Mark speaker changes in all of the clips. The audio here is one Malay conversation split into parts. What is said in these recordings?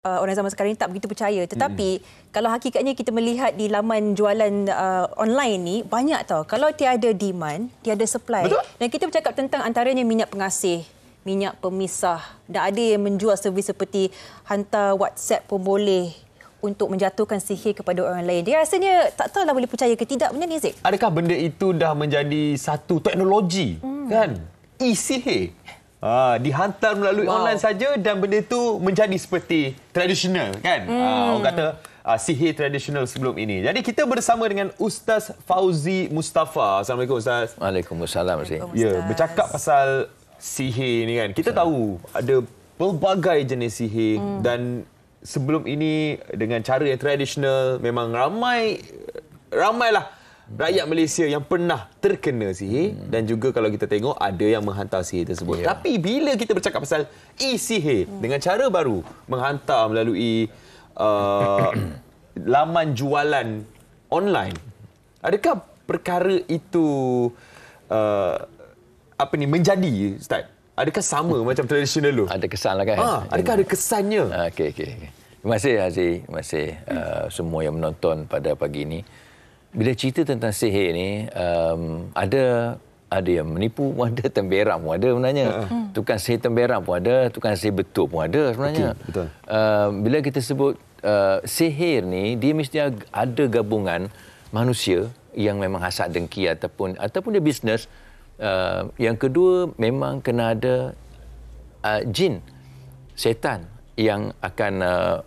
Speaker 1: orang zaman sekarang ni tak begitu percaya. Tetapi kalau hakikatnya kita melihat di laman jualan online ni, banyak tau. Kalau tiada demand, tiada supply. Betul? Dan kita bercakap tentang antaranya minyak pengasih, minyak pemisah. Dan ada yang menjual servis seperti hantar WhatsApp pun boleh untuk menjatuhkan sihir kepada orang lain. Dia rasanya tak tahulah boleh percaya ke tidak. Benar ni, Zik?
Speaker 2: Adakah benda itu dah menjadi satu teknologi? Kan? E-sihir. Dihantar melalui online saja dan benda itu menjadi seperti tradisional, kan? Orang kata sihir tradisional sebelum ini. Jadi kita bersama dengan Ustaz Fauzi Mustafa. Assalamualaikum, Ustaz.
Speaker 3: Waalaikumsalam.
Speaker 2: Ya, bercakap pasal sihir ni kan. Kita tahu ada pelbagai jenis sihir dan sebelum ini dengan cara yang tradisional memang ramailah rakyat Malaysia yang pernah terkena sihir dan juga kalau kita tengok ada yang menghantar sihir tersebut. Tapi bila kita bercakap pasal e-sihir dengan cara baru menghantar melalui laman jualan online, adakah perkara itu menjadi, Ustaz? Adakah sama macam tradisional dulu?
Speaker 3: Ada kesan lah kan?
Speaker 2: Adakah ada kesannya?
Speaker 3: Okey. Terima kasih Haziq. Terima kasih semua yang menonton pada pagi ini. Bila cerita tentang sihir ni, ada yang menipu pun ada, temberam pun ada sebenarnya. Tukang sihir temberam pun ada, tukang sihir betul pun ada sebenarnya.
Speaker 2: Okay, betul.
Speaker 3: Bila kita sebut sihir ni, dia mesti ada gabungan manusia yang memang hasad dengki ataupun dia bisnes. Yang kedua, memang kena ada jin, setan yang akan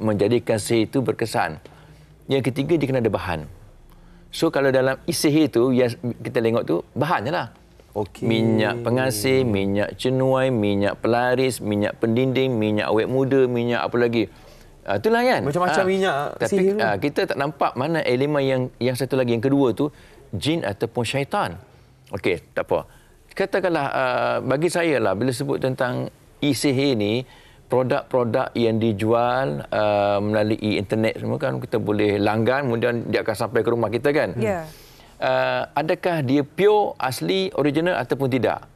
Speaker 3: menjadikan sihir itu berkesan. Yang ketiga, dia kena ada bahan. So kalau dalam sihir itu yang kita tengok tu bahannya lah. Minyak pengasih, minyak cenuai, minyak pelaris, minyak pendinding, minyak awet muda, minyak apa lagi. Itulah kan.
Speaker 2: Macam-macam minyak sihir.
Speaker 3: Tapi kita tak nampak mana elemen yang satu lagi, yang kedua tu jin ataupun syaitan. Okey, tak apa. Katakanlah bagi saya lah bila sebut tentang sihir ni, produk-produk yang dijual melalui internet semua kan, kita boleh langgan, kemudian dia akan sampai ke rumah kita kan. Adakah dia pure, asli, original ataupun tidak?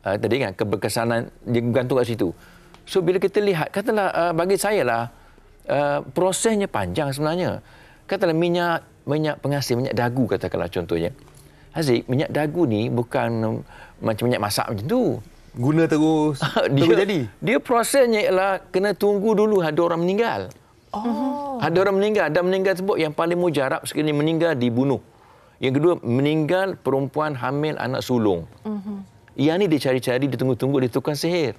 Speaker 3: Tadi kan keberkesanan dia bergantung kat situ. So bila kita lihat, katalah bagi saya lah prosesnya panjang sebenarnya. Katalah minyak pengasih, minyak dagu katakanlah contohnya. Haziq, minyak dagu ni bukan macam minyak masak macam tu.
Speaker 2: Guna terus jadi.
Speaker 3: Dia prosesnya ialah kena tunggu dulu ada orang meninggal. Ada orang meninggal, dan meninggal tersebut yang paling mujarab sekali meninggal dibunuh. Yang kedua, meninggal perempuan hamil anak sulung. Yang ni dicari-cari, ditunggu-tunggu di tukang sihir.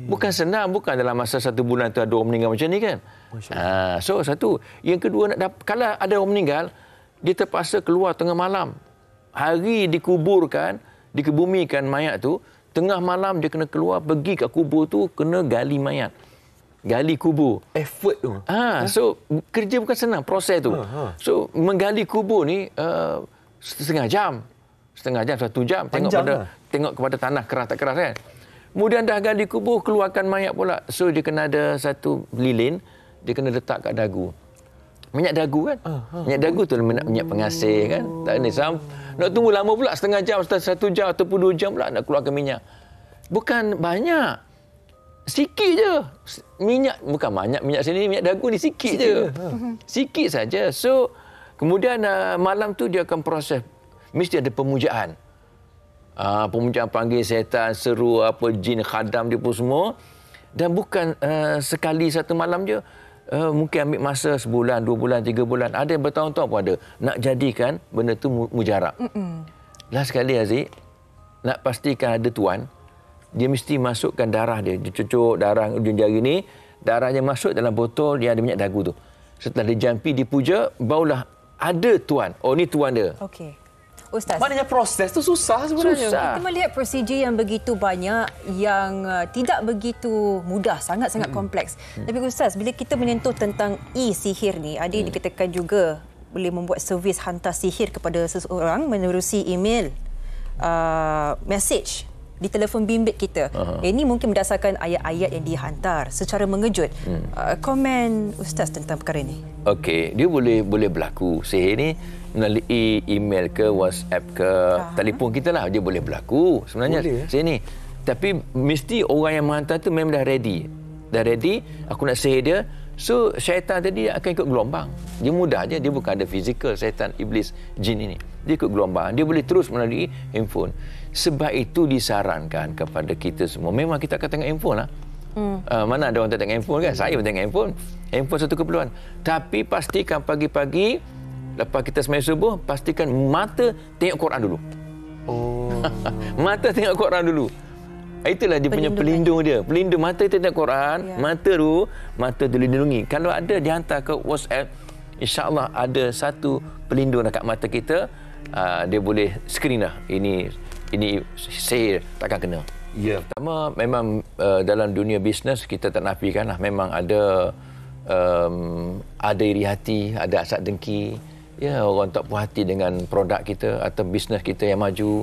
Speaker 3: Bukan senang, bukan dalam masa 1 bulan tu ada orang meninggal macam ni kan. So satu. Yang kedua, kalau ada orang meninggal, dia terpaksa keluar tengah malam. Hari dikebumikan mayat tu, tengah malam dia kena keluar, pergi kat kubur tu, kena gali mayat. Gali kubur.
Speaker 2: Effort tu.
Speaker 3: So, kerja bukan senang, proses tu. So, menggali kubur ni setengah jam, 1 jam. Tengok kepada tanah keras tak keras kan. Kemudian dah gali kubur, keluarkan mayat pula. So, dia kena ada satu lilin, dia kena letak kat dagu. Minyak dagu kan? Minyak dagu tu minyak pengasih kan? Tak ni nak tunggu lama pula, setengah jam, 1 jam ataupun 2 jam pula nak keluarkan minyak. Bukan banyak. Sikit je. Minyak, bukan banyak minyak sini, minyak dagu ni sikit je. Sikit saja. So, kemudian malam tu dia akan proses. Mesti ada pemujaan. Pemujaan panggil setan, seru, jin, khadam dia pun semua. Dan bukan sekali 1 malam je. Mungkin ambil masa sebulan, 2 bulan, 3 bulan. Ada yang bertahun-tahun pun ada. Nak jadikan benda tu mujarab. Last sekali Haziq, nak pastikan ada tuan, dia mesti masukkan darah dia. Dia cucuk darah ujung jari ni, darahnya masuk dalam botol yang ada minyak dagu tu. Setelah dijampi, dipuja, barulah ada tuan. Oh, ni tuan dia.
Speaker 1: Okey. Ustaz,
Speaker 2: maknanya proses tu susah sebenarnya.
Speaker 1: Kita melihat prosedur yang begitu banyak, yang tidak begitu mudah, sangat-sangat kompleks. Tapi Ustaz, bila kita menyentuh tentang e-sihir ni, ada yang dikatakan juga boleh membuat servis hantar sihir kepada seseorang menerusi email, message di telefon bimbit kita. Ini mungkin berdasarkan ayat-ayat yang dihantar secara mengejut. Komen Ustaz tentang perkara ini.
Speaker 3: Okey, dia boleh berlaku. Sihir ni melalui email ke, WhatsApp ke, telefon kita lah, dia boleh berlaku sebenarnya. Sihir ni. Tapi mesti orang yang menghantar tu memang dah ready. Aku nak sihir dia, So syaitan tadi akan ikut gelombang. Dia mudah je, dia bukan ada fizikal syaitan, iblis, jin ini. Dia ikut gelombang. Dia boleh terus melalui handphone. Sebab itu disarankan kepada kita semua. Memang kita akan tengok handphone lah. Mana ada orang tak tengok handphone kan? Saya pun tengok handphone. Handphone satu keperluan. Tapi pastikan pagi-pagi lepas kita sembahyang subuh, pastikan mata tengok Quran dulu. Mata tengok Quran dulu. Itulah dia punya pelindung dia. Pelindung mata kita tengok Quran, mata tu dilindungi. Kalau ada dihantar ke WhatsApp, insya-Allah ada satu pelindung dekat mata kita, dia boleh screen dah. Ini sihir takkan kena.
Speaker 2: Ya.
Speaker 3: Pertama memang dalam dunia bisnes kita tak nafikanlah memang ada iri hati, ada hasad dengki. Ya, orang tak puas hati dengan produk kita atau bisnes kita yang maju.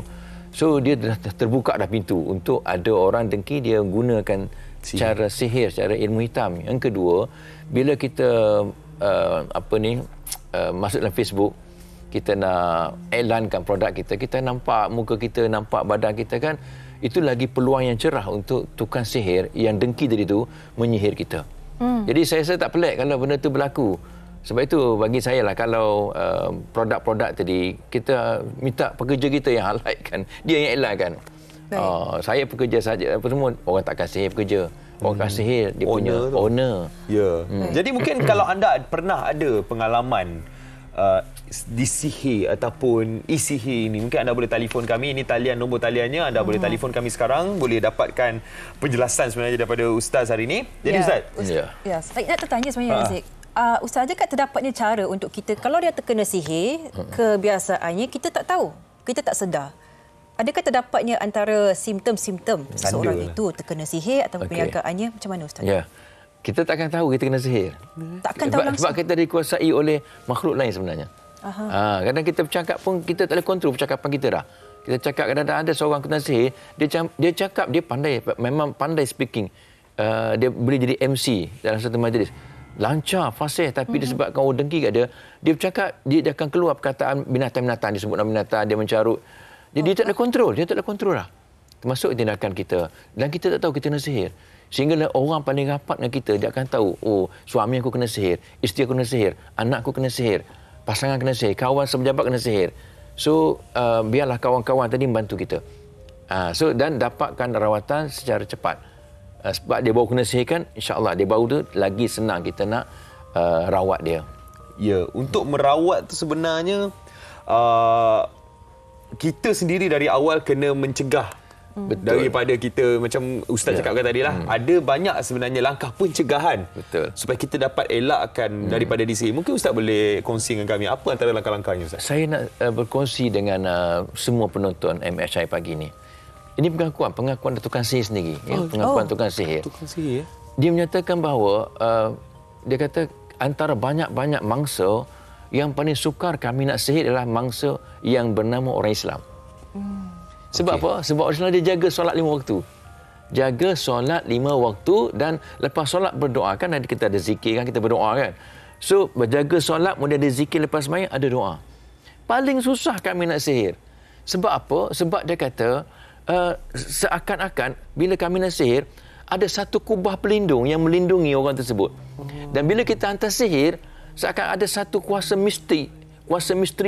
Speaker 3: So dia dah terbuka dah pintu untuk ada orang dengki, dia gunakan cara sihir, cara ilmu hitam. Yang kedua, bila kita masuk dalam Facebook, kita nak iklankan produk kita, kita nampak muka kita, nampak badan kita kan, itu lagi peluang yang cerah untuk tukang sihir yang dengki tadi tu menyihir kita. Jadi saya rasa tak pelik kalau benda tu berlaku. Sebab itu bagi saya lah, kalau produk-produk tadi kita minta pekerja kita yang highlightkan, dia yang iklankan. Saya pekerja saja, apa semua orang takkan sihir pekerja. Orang akan sihir dia punya owner.
Speaker 2: Ya. Jadi mungkin kalau anda pernah ada pengalaman disihir ataupun isihir ini, mungkin anda boleh telefon kami. Ini nombor taliannya, anda boleh telefon kami sekarang, boleh dapatkan penjelasan sebenarnya daripada Ustaz hari ini. Jadi Ustaz,
Speaker 1: ya, saya nak tertanya sebenarnya Razik. Ustaz, adakah terdapatnya cara untuk kita, kalau dia terkena sihir, kebiasaannya kita tak tahu, kita tak sedar. Adakah terdapatnya antara simptom-simptom seseorang itu terkena sihir atau perniagaannya? Macam mana Ustaz?
Speaker 3: Ya. Kita takkan tahu kita kena sihir.
Speaker 1: Takkan tahu langsung.
Speaker 3: Sebab kita dikuasai oleh makhluk lain sebenarnya. Kadang kita bercakap pun kita tak boleh kontrol percakapan kita dah. Kita cakap kadang-kadang ada seorang kena sihir, dia cakap dia pandai, memang pandai speaking. Dia boleh jadi MC dalam satu majlis. Lancar, fasih, tapi disebabkan orang dengki kat dia, dia bercakap, dia akan keluar perkataan binatang-binatang, disebut nama binatang, dia mencarut. Jadi dia tak ada kontrol, lah. Termasuk tindakan kita. Dan kita tak tahu kita kena sihir. Sehingga orang paling rapat dengan kita, dia akan tahu, oh, suami aku kena sihir, isteri aku kena sihir, anak aku kena sihir, pasangan kena sihir, kawan sepejabat kena sihir. So, biarlah kawan-kawan tadi membantu kita. Dan dapatkan rawatan secara cepat. Sebab dia baru kena sihirkan, insya-Allah dia baru tu lagi senang kita nak rawat dia.
Speaker 2: Ya, untuk merawat tu sebenarnya kita sendiri dari awal kena mencegah. Daripada kita, macam Ustaz cakapkan tadi lah, ada banyak sebenarnya langkah pencegahan.
Speaker 3: Betul.
Speaker 2: Supaya kita dapat elakkan daripada disihir. Mungkin Ustaz boleh kongsi dengan kami apa antara langkah-langkahnya Ustaz?
Speaker 3: Saya nak berkongsi dengan semua penonton MHI pagi ni. Ini pengakuan tukang sihir sendiri. Pengakuan tukang sihir.
Speaker 2: Tukang sihir.
Speaker 3: Dia menyatakan bahawa dia kata antara banyak-banyak mangsa yang paling sukar kami nak sihir adalah mangsa yang bernama orang Islam. Sebab apa? Sebab orang Islam dia jaga solat 5 waktu. Jaga solat 5 waktu dan lepas solat berdoa. Kan kita ada zikir kan, kita berdoa kan. So berjaga solat, kemudian ada zikir lepas sembahyang, ada doa. Paling susah kami nak sihir. Sebab apa? Sebab dia kata seakan-akan bila kami nak sihir, ada satu kubah pelindung yang melindungi orang tersebut. Dan bila kita hantar sihir, seakan ada satu kuasa misteri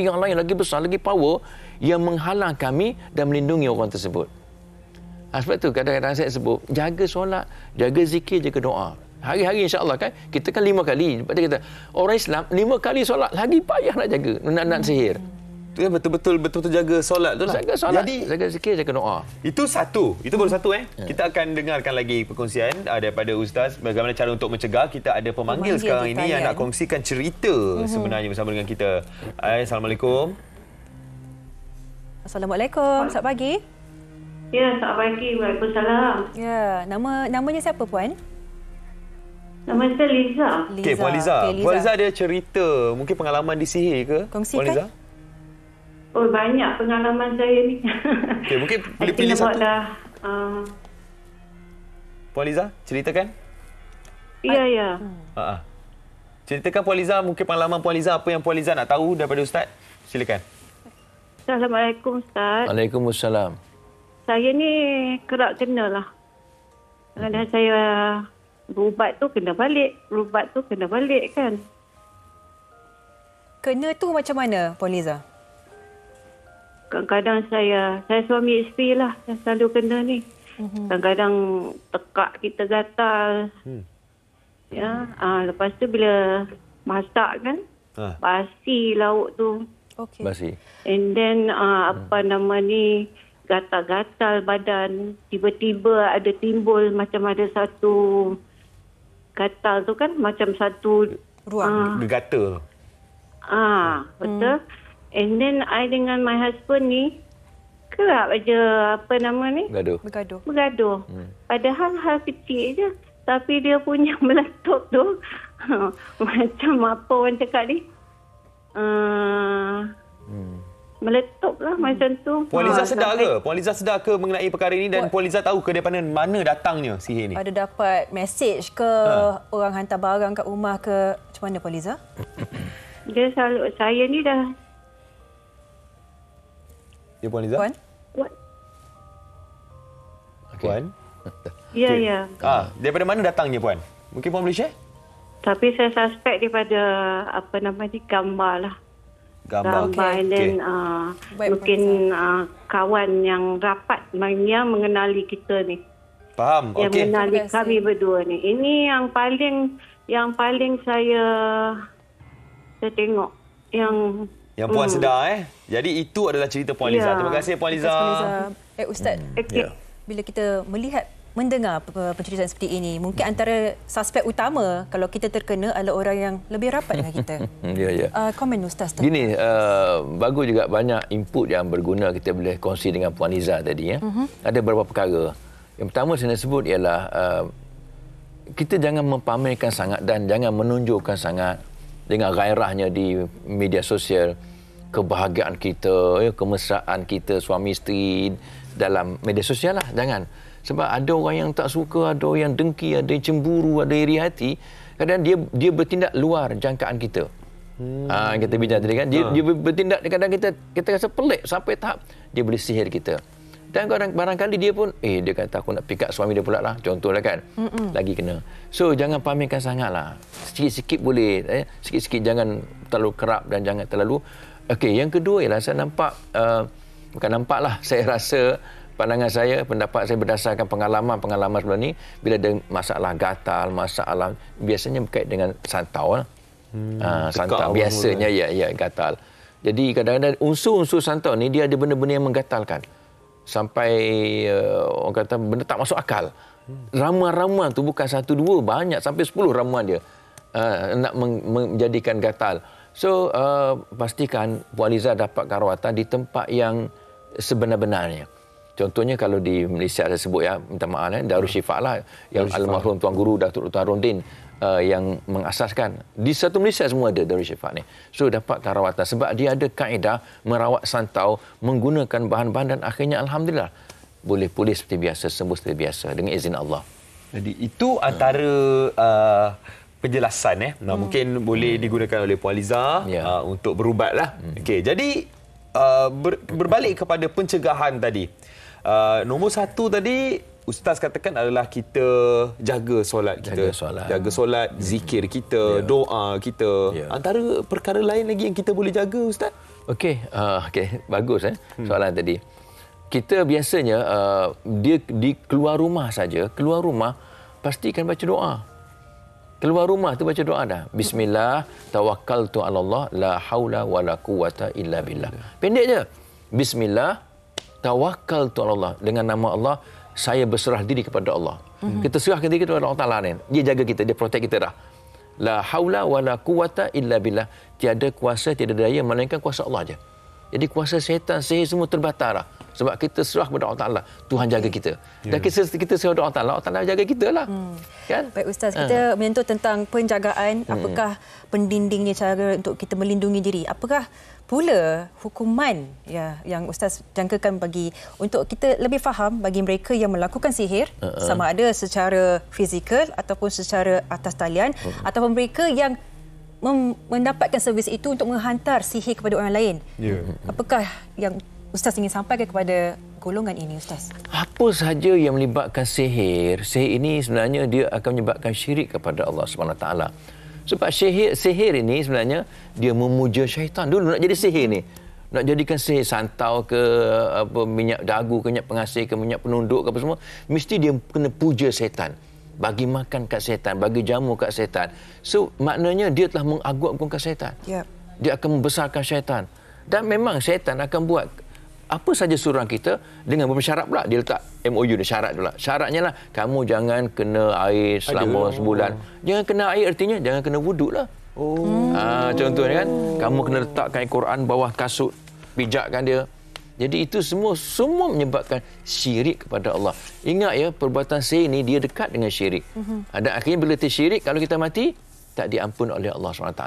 Speaker 3: yang lain lagi besar, lagi power yang menghalang kami dan melindungi orang tersebut. Sebab itu kadang-kadang saya sebut, jaga solat, jaga zikir, jaga doa. Hari-hari insya-Allah kan, kita kan 5 kali. Sebab dia kata, orang Islam 5 kali solat, lagi payah nak jaga, nak sihir.
Speaker 2: Itu betul-betul jaga solat tu lah.
Speaker 3: Jaga solat, jaga zikir, jaga doa.
Speaker 2: Itu baru satu. Kita akan dengarkan lagi perkongsian daripada Ustaz bagaimana cara untuk mencegah. Kita ada pemanggil sekarang ini yang nak kongsikan cerita sebenarnya bersama dengan kita. Assalamualaikum.
Speaker 1: Assalamualaikum. Selamat pagi.
Speaker 4: Ya, selamat pagi. Waalaikumsalam.
Speaker 1: Ya, namanya siapa puan?
Speaker 4: Nama saya Liza.
Speaker 2: Okey, Puan Liza. Puan Liza ada cerita, mungkin pengalaman disihir ke?
Speaker 1: Kongsikan.
Speaker 2: Puan Liza?
Speaker 4: Oh, banyak pengalaman saya ni.
Speaker 2: Okey, mungkin pilih satu. Puan Liza, ceritakan.
Speaker 4: Ya.
Speaker 2: Ceritakan Puan Liza, mungkin pengalaman Puan Liza, apa yang Puan Liza nak tahu daripada Ustaz. Silakan.
Speaker 4: Assalamualaikum Ustaz.
Speaker 3: Waalaikumsalam.
Speaker 4: Saya ni kerap kena lah. Kadang saya berubat tu kena balik. Berubat tu kena balik kan.
Speaker 1: Kena tu macam mana, Puan Liza?
Speaker 4: Kadang-kadang saya suami isteri lah yang selalu kena ni. Kadang-kadang tekak kita gatal. Ya, lepas tu bila masak kan, basi lauk tu.
Speaker 1: Okey.
Speaker 3: Basi.
Speaker 4: And then gatal-gatal badan. Tiba-tiba ada timbul macam ada satu gatal tu kan, macam satu
Speaker 1: Ruang.
Speaker 2: Gegata.
Speaker 4: Betul. And then I dengan my husband ni kerap aja
Speaker 1: Bergaduh.
Speaker 4: Padahal hal kecil je. Tapi dia punya meletup tu macam apa orang cakap ni? Meletup lah macam tu.
Speaker 2: Puan Liza sedar ke? Puan Liza sedar ke mengenai perkara ini dan Puan Liza tahu ke daripada mana datangnya sihir ni?
Speaker 1: Ada dapat mesej ke orang hantar barang kat rumah ke? Macam mana, Puan Liza?
Speaker 4: Dia selalu, saya ni dah...
Speaker 2: Ya, Puan Liza?
Speaker 1: Puan?
Speaker 2: Puan?
Speaker 4: Ya.
Speaker 2: Daripada mana datangnya, Puan? Mungkin Puan boleh share?
Speaker 4: Tapi saya suspek daripada gambar lah.
Speaker 2: Gambar.
Speaker 4: And then mungkin kawan yang rapat yang mengenali kita ni.
Speaker 2: Faham.
Speaker 4: Yang mengenali kami berdua ni. Ini yang paling saya tengok yang
Speaker 2: Puan sedar Jadi itu adalah cerita Puan Liza. Terima kasih Puan Liza.
Speaker 1: Ustaz. Bila kita mendengar penceritaan seperti ini, mungkin antara suspek utama kalau kita terkena adalah orang yang lebih rapat dengan kita. Komen Ustaz.
Speaker 3: Gini, bagus juga banyak input yang berguna kita boleh kongsi dengan Puan Liza tadi. Ada beberapa perkara. Yang pertama saya nak sebut ialah kita jangan mempamerkan sangat dan jangan menunjukkan sangat dengan gairahnya di media sosial kebahagiaan kita, kemesraan kita suami isteri dalam media sosial lah. Jangan. Sebab ada orang yang tak suka, ada orang yang dengki, ada yang cemburu, ada yang iri hati. Kadang dia bertindak luar jangkaan kita. Kita bincang tadi kan. Dia bertindak, kadang kita rasa pelik sampai tahap dia boleh sihir kita. Dan barangkali dia pun, dia kata aku nak pick up suami dia pula lah. Contohlah kan. Lagi kena. So, jangan pamerkan sangat lah. Sikit-sikit boleh. Sikit-sikit jangan terlalu kerap dan jangan terlalu... Okey, yang kedua ialah saya nampak, bukan nampak lah, saya rasa pandangan saya, pendapat saya berdasarkan pengalaman sebelum ni, bila ada masalah gatal, masalah, biasanya berkait dengan santau lah. Santau, biasanya gatal. Jadi kadang-kadang unsur-unsur santau ni, dia ada benda-benda yang menggatalkan. Sampai orang kata benda tak masuk akal. Ramuan-ramuan tu bukan 1, 2, banyak sampai 10 ramuan dia nak menjadikan gatal. So pastikan Puan Liza dapat rawatan di tempat yang sebenar-benarnya. Contohnya kalau di Malaysia saya sebut minta maaf Darul Syifa lah yang almarhum Tuan Guru Datuk Dr. Harundin yang mengasaskan. Di satu Malaysia semua ada Darul Syifa ni. So dapat rawatan sebab dia ada kaedah merawat santau menggunakan bahan-bahan dan akhirnya alhamdulillah boleh pulih seperti biasa, sembuh seperti biasa dengan izin Allah.
Speaker 2: Jadi itu antara penjelasan mungkin boleh digunakan oleh Puan Liza untuk berubatlah. Okey, jadi berbalik kepada pencegahan tadi. Nombor 1 tadi Ustaz katakan adalah kita jaga solat kita. Jaga solat, zikir kita, doa kita. Antara perkara lain lagi yang kita boleh jaga, Ustaz?
Speaker 3: Okey, bagus soalan tadi. Kita biasanya dia di keluar rumah saja, pastikan baca doa. Keluar rumah tu baca doa dah. Bismillah, tawakkaltu 'ala Allah, la haula wala quwata illa billah. Pendek je. Bismillah, tawakkaltu 'ala Allah. Dengan nama Allah, saya berserah diri kepada Allah. Kita serahkan diri kepada Allah Taala ni. Dia jaga kita, dia protect kita dah. La haula wala quwata illa billah. Tiada kuasa, tiada daya melainkan kuasa Allah je. Jadi kuasa syaitan, sihir semua terbatal dah. Sebab kita serah kepada Allah Taala. Tuhan jaga kita. Dan kita serah kepada Allah Taala jaga kita lah. Kan?
Speaker 1: Baik Ustaz, kita menyentuh tentang penjagaan. Apakah pendindingnya cara untuk kita melindungi diri? Apakah pula hukuman yang Ustaz jangkakan bagi untuk kita lebih faham bagi mereka yang melakukan sihir, sama ada secara fizikal ataupun secara atas talian, ataupun mereka yang mendapatkan servis itu untuk menghantar sihir kepada orang lain. Apakah yang Ustaz ingin sampaikan kepada golongan ini, Ustaz?
Speaker 3: Apa sahaja yang melibatkan sihir ini sebenarnya dia akan menyebabkan syirik kepada Allah SWT. Sebab sihir ini sebenarnya dia memuja syaitan. Dulu nak jadi sihir ni, nak jadikan sihir santau ke minyak dagu ke minyak pengasih ke minyak penunduk ke apa semua, mesti dia kena puja syaitan. Bagi makan kat syaitan, bagi jamu kat syaitan. So maknanya dia telah mengagung-agungkan syaitan.
Speaker 1: Yep.
Speaker 3: Dia akan membesarkan syaitan. Dan memang syaitan akan buat apa saja suruhan kita dengan bersyarat pula. Dia letak MOU dia syarat pula. Syaratnya lah kamu jangan kena air selama sebulan. Jangan kena air artinya jangan kena wuduk lah. Contohnya kan, kamu kena letakkan Al-Quran bawah kasut, pijakkan dia. Jadi itu semua menyebabkan syirik kepada Allah. Ingat ya, perbuatan sihir ni dia dekat dengan syirik. Dan akhirnya bila tersyirik, kalau kita mati tak diampun oleh Allah SWT.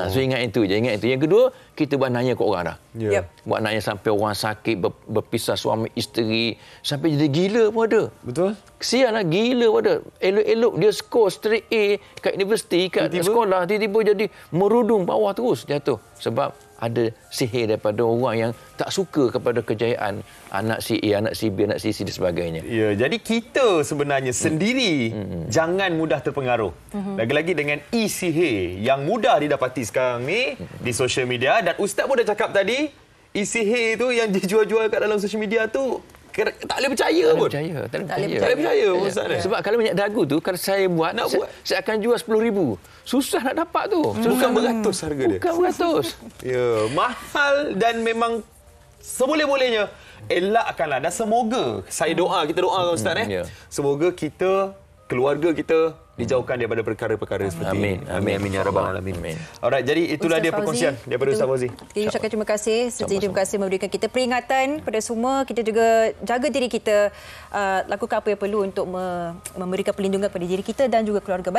Speaker 3: So ingat itu je, ingat itu. Yang kedua, kita buat nanya ke orang dah.
Speaker 2: Yep.
Speaker 3: Buat nanya sampai orang sakit, berpisah suami isteri, sampai jadi gila pun ada.
Speaker 2: Betul?
Speaker 3: Kesian lah, gila pun ada. Elok-elok dia skor straight A kat universiti, kat sekolah, tiba-tiba jadi merudung bawah terus jatuh. Sebab ada sihir daripada orang yang tak suka kepada kejayaan anak si A, anak si B, anak si C dan sebagainya.
Speaker 2: Ya, jadi kita sebenarnya sendiri jangan mudah terpengaruh. Lagi-lagi dengan e-sihir yang mudah didapati sekarang ni di social media. Dan Ustaz pun dah cakap tadi, e-sihir tu yang dijual-jual kat dalam social media tu tak boleh percaya pun.
Speaker 3: Tak
Speaker 2: boleh percaya Ustaz.
Speaker 3: Sebab kalau minyak dagu tu, kalau saya buat, saya akan jual 10,000. Susah nak dapat tu.
Speaker 2: Bukan beratus harga dia.
Speaker 3: Bukan beratus.
Speaker 2: Ya, mahal dan memang seboleh-bolehnya elakkanlah. Dan semoga, kita doa Ustaz semoga kita, keluarga kita dijauhkan daripada perkara-perkara seperti ini. Amin ya rabbal alamin. Alright, jadi itulah dia perkongsian daripada Ustaz Fauzi.
Speaker 1: Kita ucapkan terima kasih. Terima kasih memberikan kita peringatan kepada semua. Kita juga jaga diri kita, lakukan apa yang perlu untuk memberikan perlindungan kepada diri kita dan juga keluarga baik.